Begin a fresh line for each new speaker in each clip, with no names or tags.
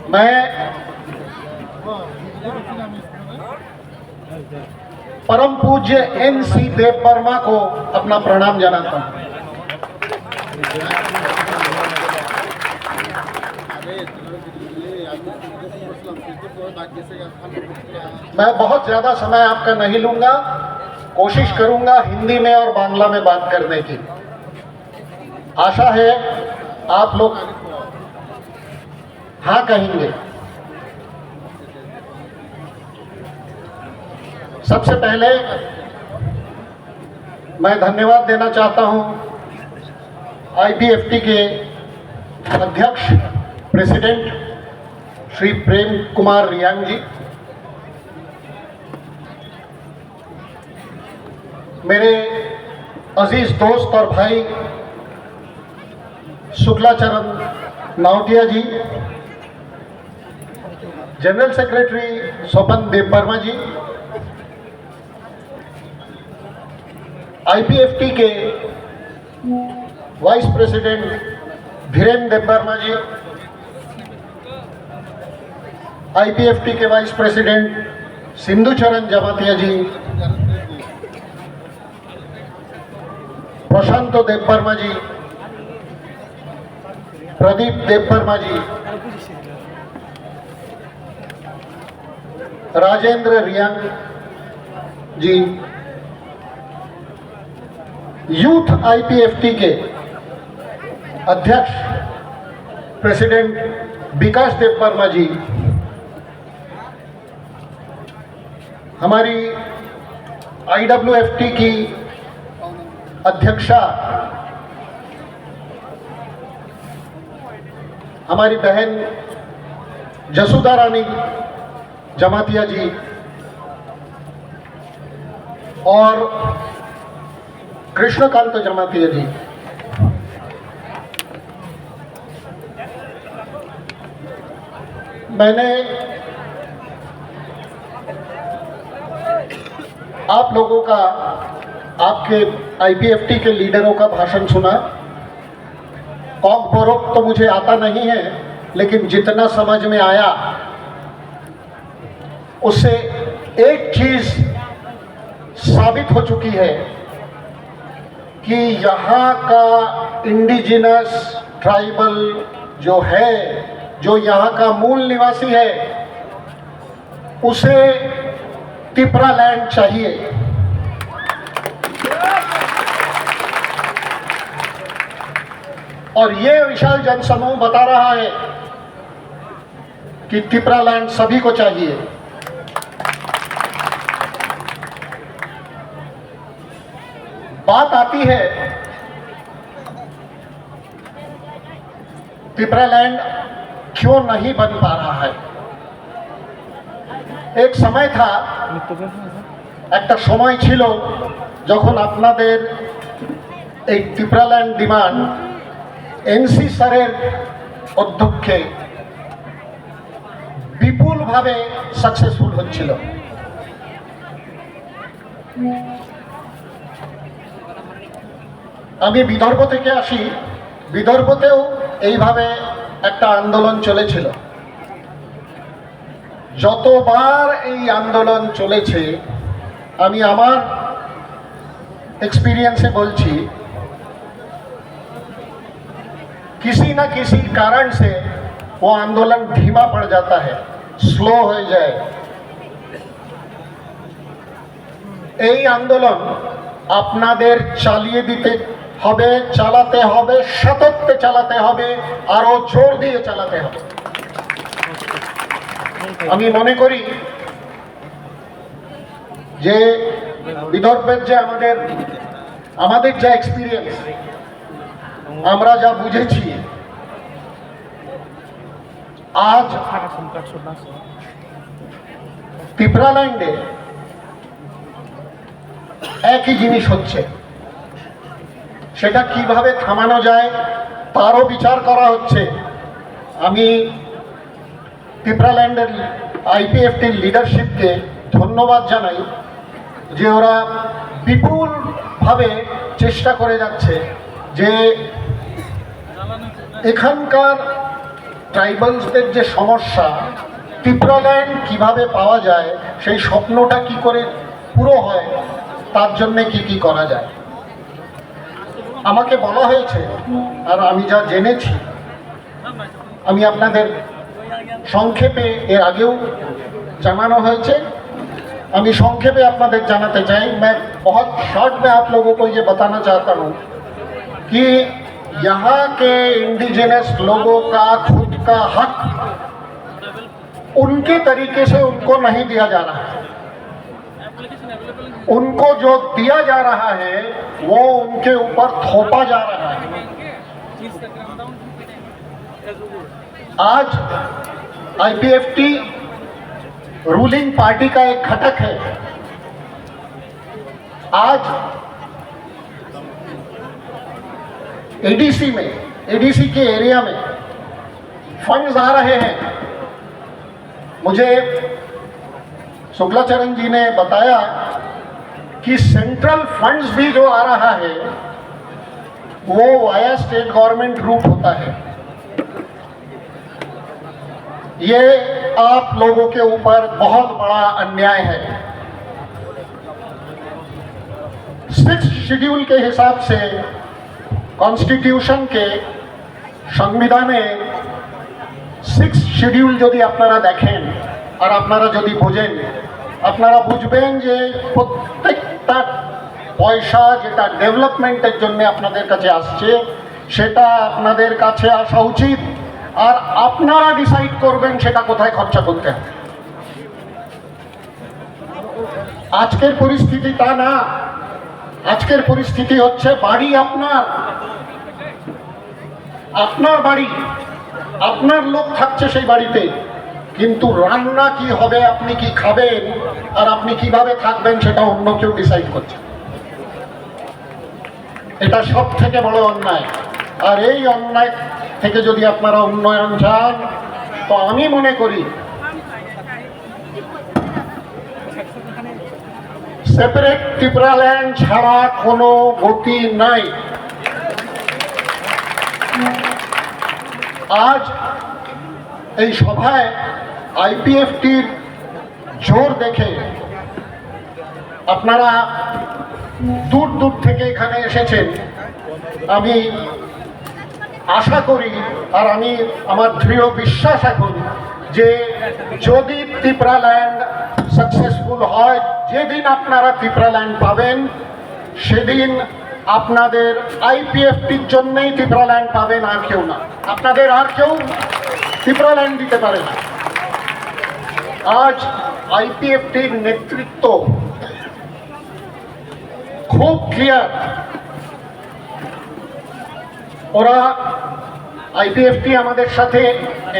मैं परम पूज्य NC देव वर्मा को अपना प्रणाम जनाता हूँ। मैं बहुत ज़्यादा समय आपका नहीं लूँगा, कोशिश करूँगा हिंदी में और बांग्ला में बात करने की। आशा है आप लोग हाँ कहेंगे। सबसे पहले मैं धन्यवाद देना चाहता हूँ IPFT के अध्यक्ष प्रेसिडेंट श्री प्रेम कुमार रियांग जी, मेरे अजीज दोस्त और भाई शुक्लाचरण नावटिया जी, जनरल सेक्रेटरी स्वपन देव वर्मा जी, IPFT के वाइस प्रेसिडेंट धीरेन्द्र देव वर्मा जी, IPFT के वाइस प्रेसिडेंट सिंधुचरण जमातिया जी, प्रशांतो देव वर्मा जी, प्रदीप देव वर्मा जी, राजेंद्र रियांग जी, यूथ IPFT के अध्यक्ष प्रेसिडेंट विकास देव वर्मा जी, हमारी IWFT की अध्यक्षा हमारी बहन जसुदा रानी जमातिया जी और कृष्णकांत जमातिया जी, मैंने आप लोगों का, आपके IPFT के लीडरों का भाषण सुना। कॉक बोरोक तो मुझे आता नहीं है, लेकिन जितना समझ में आया उससे एक चीज साबित हो चुकी है कि यहाँ का इंडिजिनस ट्राइबल जो है, जो यहाँ का मूल निवासी है, उसे तिपरा लैंड चाहिए। और ये विशाल जनसमूह बता रहा है कि तिपरा लैंड सभी को चाहिए। बात आती है तिपरा लैंड क्यों नहीं बन पा रहा है। एक समय था, একটা সময় ছিল যখন আপনাদের এই তিপরা ল্যান্ড ডিমান্ড NC স্যারের অধ্যক্ষে বিপুলভাবে সাকসেসফুল হচ্ছিল। আমি বিদর্ভ থেকে আসি, বিদর্ভতেও এইভাবে একটা আন্দোলন চলেছিল। যতবার এই আন্দোলন চলেছে, আমি আমার एक्सपीरियंस से बोलছি, किसी ना किसी कारण से वो आंदोलन धीमा पड़ जाता है, स्लो हो जाए। এই আন্দোলন আপনাদের চালিয়ে দিতে হবে, চালাতে হবে, সততে চালাতে হবে, আরো জোর দিয়ে চালাতে হবে। আমি মনে করি যে বিদর্ভের যে আমাদের যা এক্সপিরিয়েন্স, আমরা যা বুঝেছি, আজ তিপরা ল্যান্ডে একই জিনিস হচ্ছে। সেটা কিভাবে থামানো যায় তারও বিচার করা হচ্ছে। আমি তিপরা ল্যান্ডের IPFT লিডারশিপকে ধন্যবাদ জানাই যে ওরা বিপুলভাবে চেষ্টা করে যাচ্ছে যে এখানকার ট্রাইবালসদের যে সমস্যা, ত্রিপুরাল্যান্ড কিভাবে পাওয়া যায়, সেই স্বপ্নটা কি করে পুরো হয়, তার জন্যে কি কি করা যায়। আমাকে বলা হয়েছে আর আমি যা জেনেছি আমি আপনাদের সংক্ষেপে এর আগেও জানানো হয়েছে, আমি সংक्षेपे আপনাদের জানাতে চাই। मैं बहुत शॉर्ट में आप लोगों को ये बताना चाहता हूँ कि यहाँ के इंडिजिनस लोगों का खुद का हक उनके तरीके से उनको नहीं दिया जा रहा है। उनको जो दिया जा रहा है वो उनके ऊपर थोपा जा रहा है। आज आईपीएफटी रूलिंग पार्टी का एक घटक है। आज एडीसी में, एडीसी के एरिया में फंड्स आ रहे हैं। मुझे शुक्लाचरण जी ने बताया कि सेंट्रल फंड्स भी जो आ रहा है वो वाया स्टेट गवर्नमेंट रूट होता है। ये आप लोगों के ऊपर बहुत बड़ा अन्याय है। 6 शेड्यूल के हिसाब से कॉन्स्टिट्यूशन के संविधाने 6 शेड्यूल যদি আপনারা দেখেন আর আপনারা যদি বোঝেন, আপনারা বুঝবেন যে প্রত্যেকটা পয়সা যেটা ডেভেলপমেন্টের জন্য আপনাদের কাছে আসছে সেটা আপনাদের কাছে আসা উচিত, আর আপনারা ডিসাইড করবেন সেটা কোথায় খরচা করতে হবে। আজকের পরিস্থিতি তা না। আজকের পরিস্থিতি হচ্ছে বাড়ি আপনার, আপনার বাড়ি, আপনার লোক থাকছে সেই বাড়িতে, কিন্তু রান্না কি হবে, আপনি কি খাবেন আর আপনি কিভাবে থাকবেন সেটা অন্য কেউ ডিসাইড করছে। এটা সব থেকে বড় অন্যায়। আর এই অন্যায় থেকে যদি আপনারা উন্নয়ন চান তো আমি মনে করি সেপারেট ত্রিপুরাল্যান্ড ছাড়া কোনো গতি নাই। আজ এই সভায় আইপিএফটির জোর দেখে আপনারা দূর দূর থেকে এখানে এসেছেন। আমি আশা করি আর আমি আমার দৃঢ় বিশ্বাস এখন যে যদি ত্রিপুরাল্যান্ড সাকসেসফুল হয়, যেদিন আপনারা ত্রিপুরাল্যান্ড পাবেন সেদিন আপনাদের আইপিএফটির জন্যই ত্রিপুরাল্যান্ড পাবেন, আর কেউ না। আপনাদের আর কেউ ত্রিপুরাল্যান্ড দিতে পারে না। আজ আইপিএফটির নেতৃত্ব খুব ক্লিয়ার। ওরা আইপিএফটি আমাদের সাথে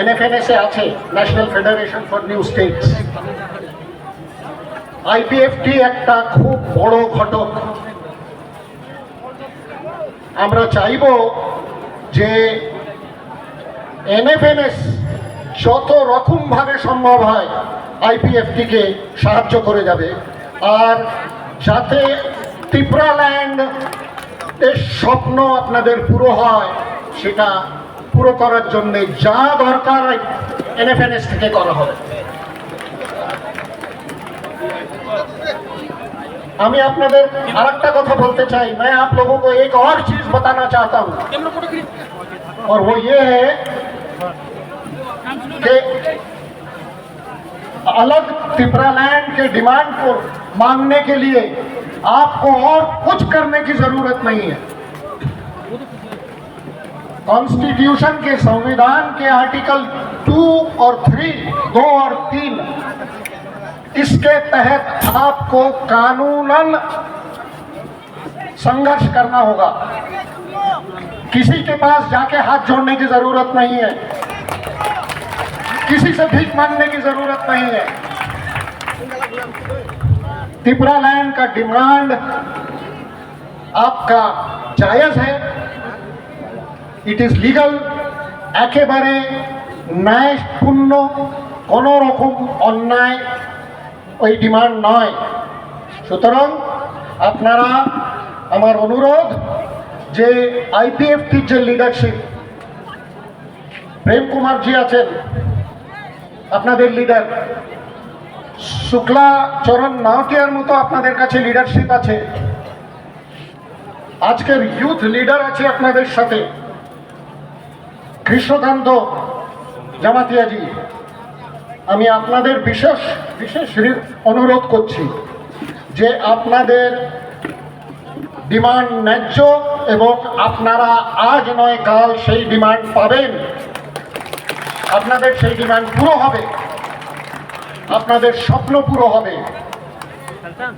এনএফএনএসে আছে, national federation for new states. IPFT একটা খুব বড় ঘটক। আমরা চাইব যে এনএফএনএস যত রকমভাবে সম্ভব হয় আইপিএফটিকে সাহায্য করে যাবে, আর যাতে ত্রিপুরাল্যান্ড এর স্বপ্ন আপনাদের পুরো হয় সেটা পুরো করার জন্য যা দরকার এনএফএনএস থেকে করা হবে। আমি আপনাদের আরেকটা কথা বলতে চাই। मैं आप लोगों को एक और चीज बताना चाहता हूँ और वो ये है कि अलग त्रिपुरालैंड के डिमांड को मांगने के लिए आपको और कुछ करने की जरूरत नहीं है। कॉन्स्टिट्यूशन के, संविधान के आर्टिकल 2 और 3, 2 और 3, इसके तहत आपको कानूनन संघर्ष करना होगा। किसी के पास जाके हाथ जोड़ने की जरूरत नहीं है, किसी से भीख मांगने की जरूरत नहीं है। त्रिपुरालैंड का डिमांड आपका जायज है, इट इज लीगल। একেবারে ন্যায়পূর্ণ, কোনো রকম অন্যায় ওই ডিমান্ড নয়। সুতরাং আপনারা, আমার অনুরোধ যে আইপিএফটির যে লিডারশিপ প্রেম কুমার জি আছেন আপনাদের লিডার, শুক্লা চরণ নাওটিয়ার মতো আপনাদের কাছে লিডারশিপ আছে, আজকের ইউথ লিডার আছে আপনাদের সাথে কৃষ্ণকান্ত জামাতিয়াজি। আমি আপনাদের বিশেষ বিশেষ অনুরোধ করছি যে আপনাদের ডিমান্ড ন্যায্য এবং আপনারা আজ নয় কাল সেই ডিমান্ড পাবেন, আপনাদের সেই ডিমান্ড পুরো হবে, আপনাদের স্বপ্ন পুরো হবে।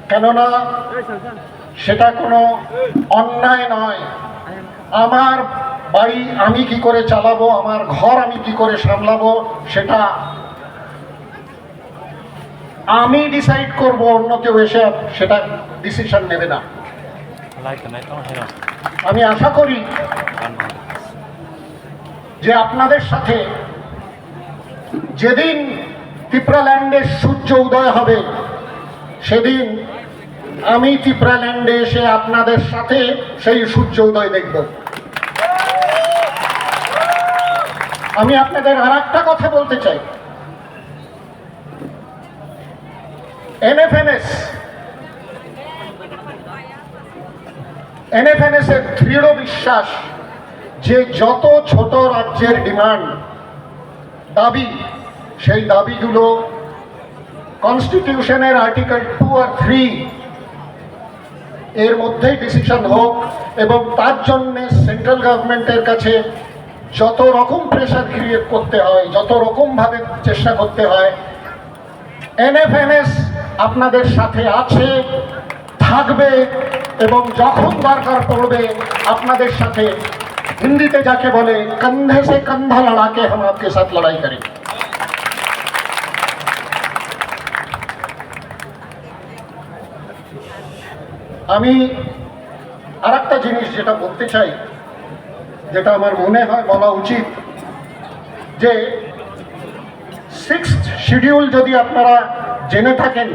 কেননা সেটা কোনো অন্যায় নয়। আমার বাড়ি আমি কি করে চালাবো, আমার ঘর আমি কি করে সামলাবো, সেটা আমি ডিসাইড করব, অন্য কেউ এসে সেটা ডিসিশন নেবে না। আমি আশা করি যে আপনাদের সাথে যেদিন ত্রিপুরাল্যান্ডের সূর্য উদয় হবে সেদিন আমি ত্রিপুরাল্যান্ডে এসে আপনাদের সাথে সেই সূর্য উদয় দেখব। আমি আপনাদের আর একটা কথা বলতে চাই, এনএফএনএস এর দৃঢ় বিশ্বাস যে যত ছোট রাজ্যের ডিমান্ড দাবি, সেই দাবিগুলো কনস্টিটিউশনের আর্টিকেল 2 আর 3 এর মধ্যেই ডিসিশন হোক, এবং তার জন্য সেন্ট্রাল গভর্নমেন্টের কাছে যত রকম প্রেশার ক্রিয়েট করতে হয়, যত রকম ভাবে চেষ্টা করতে হয়, এনএফএনএস আপনাদের সাথে আছে, থাকবে, এবং যখন দরকার পড়বে আপনাদের সাথে, হিন্দিতে যাকে বলে कंधे से कंधा लड़ा के हम आपके साथ लड़ाई करेंगे। আমি আর একটা জিনিস যেটা বলতে চাই, যেটা আমার মনে হয় বলা উচিত, যে 6th শিডিউল যদি আপনারা জেনে থাকেন,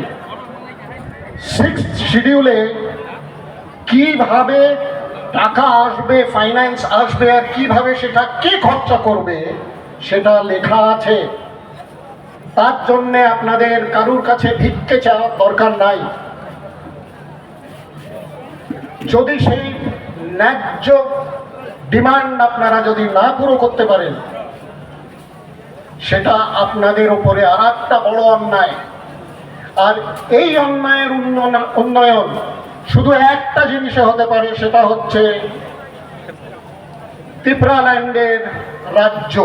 6th শিডিউলে কিভাবে টাকা আসবে, ফাইন্যান্স আসবে, আর কিভাবে সেটা কে খরচা করবে সেটা লেখা আছে। তার জন্য আপনাদের কারুর কাছে ভিক্ষে চাওয়ার দরকার নাই। যদি সেই ন্যায্য ডিমান্ড আপনারা যদি না পুরো করতে পারেন, সেটা আপনাদের উপরে আর একটা বড় অন্যায়। আর এই অন্যায়ের উন্নয়ন শুধু একটা জিনিসে হতে পারে, সেটা হচ্ছে ত্রিপুরাল্যান্ডের রাজ্য,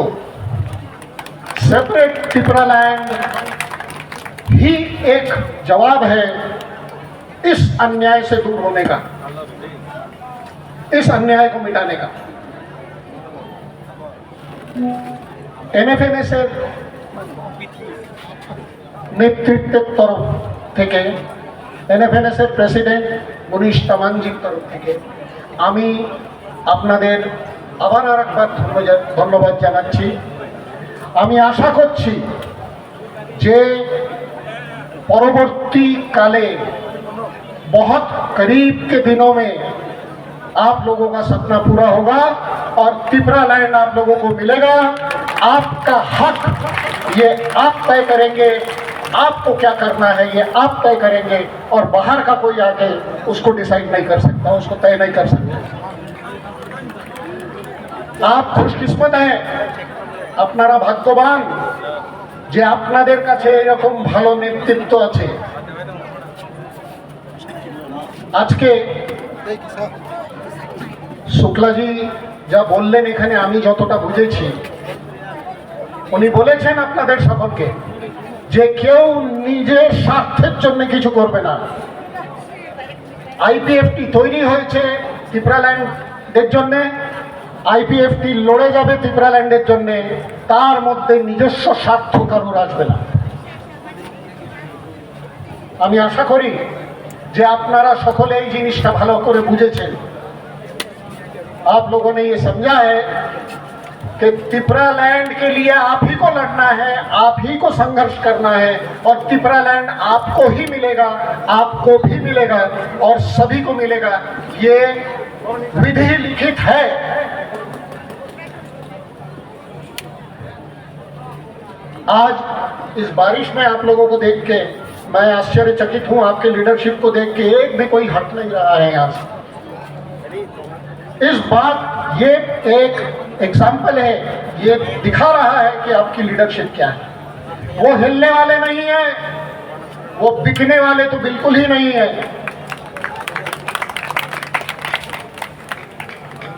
सेपरेट त्रिपुरालैंड ही एक जवाब है इस अन्याय से दूर होने का, इस अन्याय को मिटाने का। एनएफएनएस এর নেতৃত্বের তরফ থেকে, এনএফএনএস এর প্রেসিডেন্ট মনীষ তামাংজির তরফ থেকে আমি আপনাদের আবার আরেকবার ধন্যবাদ জানাচ্ছি। আমি আশা করছি যে परवर्तीकाले बहुत करीब के दिनों में आप लोगों का सपना पूरा होगा और त्रिपुरालैंड आप लोगों को मिलेगा। आपका हक ये आप तय करेंगे, आपको क्या करना है ये आप तय करेंगे, और बाहर का कोई आके उसको डिसाइड नहीं कर सकता, उसको तय नहीं कर सकता। आप खुशकिस्मत हैं, আপনারা ভাগ্যবান যে আপনাদের কাছে এরকম ভালো নেতৃত্ব আছে। আজকে শুক্লাজি যা বললেন, এখানে আমি যতটা বুঝেছি, উনি বলেছেন আপনাদের সকলকে যে কেউ নিজের স্বার্থের জন্য কিছু করবে না। আইপিএফটি তৈরি হয়েছে ত্রিপুরাল্যান্ডের জন্য, আইপিএফটি লড়ে যাবে ত্রিপুরাল্যান্ডের জন্য, তার মধ্যে নিজস্ব স্বার্থ কারুর আসবে না। আমি আশা করি যে আপনারা সকলে এই জিনিসটা ভালো করে বুঝেছেন। आप लोगों ने ये समझा है कि त्रिपुरालैंड के लिए आप ही को लड़ना है, आप ही को संघर्ष करना है, और त्रिपुरालैंड आपको ही मिलेगा, आपको भी मिलेगा और सभी को मिलेगा। ये विधि लिखित है। आज इस बारिश में आप लोगों को देख के मैं आश्चर्यचकित हूं, आपके लीडरशिप को देख के एक भी कोई हट नहीं रहा है यहाँ से। इस बात ये एक एग्जाम्पल है, ये दिखा रहा है कि आपकी लीडरशिप क्या है। वो हिलने वाले नहीं है, वो बिकने वाले तो बिल्कुल ही नहीं है।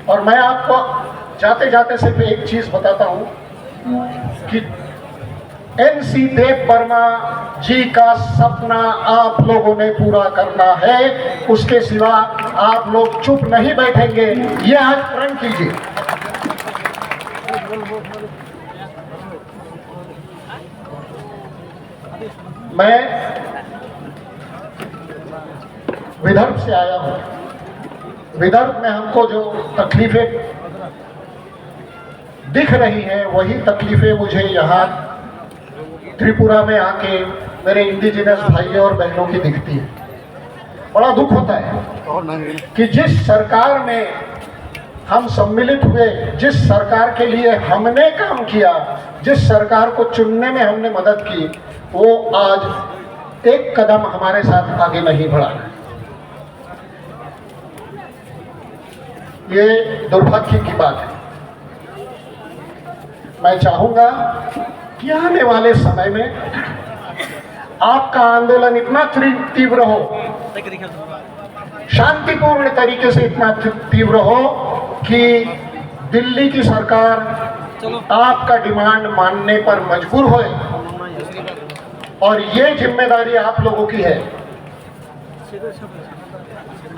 और मैं आपको जाते जाते सिर्फ एक चीज बताता हूं कि एनसी देव वर्मा जी का सपना आप लोगों ने पूरा करना है, उसके सिवा आप लोग चुप नहीं बैठेंगे, ये आज प्रण कीजिए। मैं विदर्भ से आया हूं। विदर्भ में हमको जो तकलीफें दिख रही हैं वही तकलीफें मुझे यहाँ त्रिपुरा में आके मेरे इंडिजिनस भाइयों और बहनों की दिखती है। बड़ा दुख होता है कि जिस सरकार में हम सम्मिलित हुए, जिस सरकार के लिए हमने काम किया, जिस सरकार को चुनने में हमने मदद की, वो आज एक कदम हमारे साथ आगे नहीं बढ़ा है। ये दुर्भाग्य की बात है। मैं चाहूंगा कि आने वाले समय में आपका आंदोलन इतना तीव्र हो, शांतिपूर्ण तरीके से इतना तीव्र हो कि दिल्ली की सरकार आपका डिमांड मानने पर मजबूर होए। और ये जिम्मेदारी आप लोगों की है।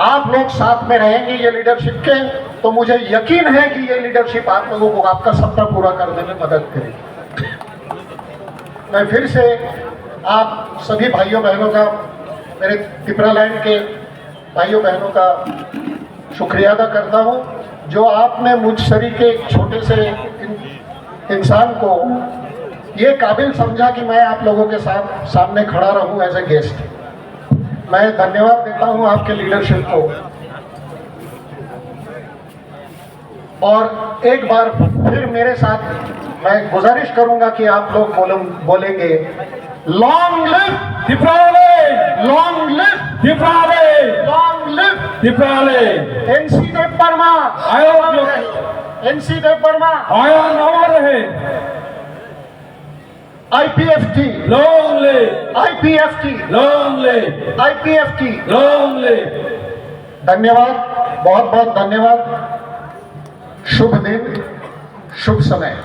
आप लोग साथ में रहेंगे ये लीडरशिप के, तो मुझे यकीन है कि ये लीडरशिप आप लोगों को आपका सपना पूरा करने में मदद करेगी। मैं फिर से आप सभी भाइयों बहनों का, मेरे त्रिपुरा लैंड के भाइयों बहनों का शुक्रिया अदा करता हूं, जो आपने मुझ सरीके एक छोटे से इंसान को ये काबिल समझा कि मैं आप लोगों के साथ सामने खड़ा रहूं एज ए गेस्ट। मैं धन्यवाद देता हूं आपके लीडरशिप को। और एक बार फिर मेरे साथ मैं गुजारिश करूंगा कि आप लोग बोलेंगे, long live
Tripura,
long live
Tripura,
long live
Tripura.
NC Debbarma, NC Debbarma,
आया नवा रहे।
IPFT,
long live,
IPFT,
long live,
IPFT।
Long live.
धन्यवाद, बहुत बहुत धन्यवाद। शुभ दिन, शुभ समय।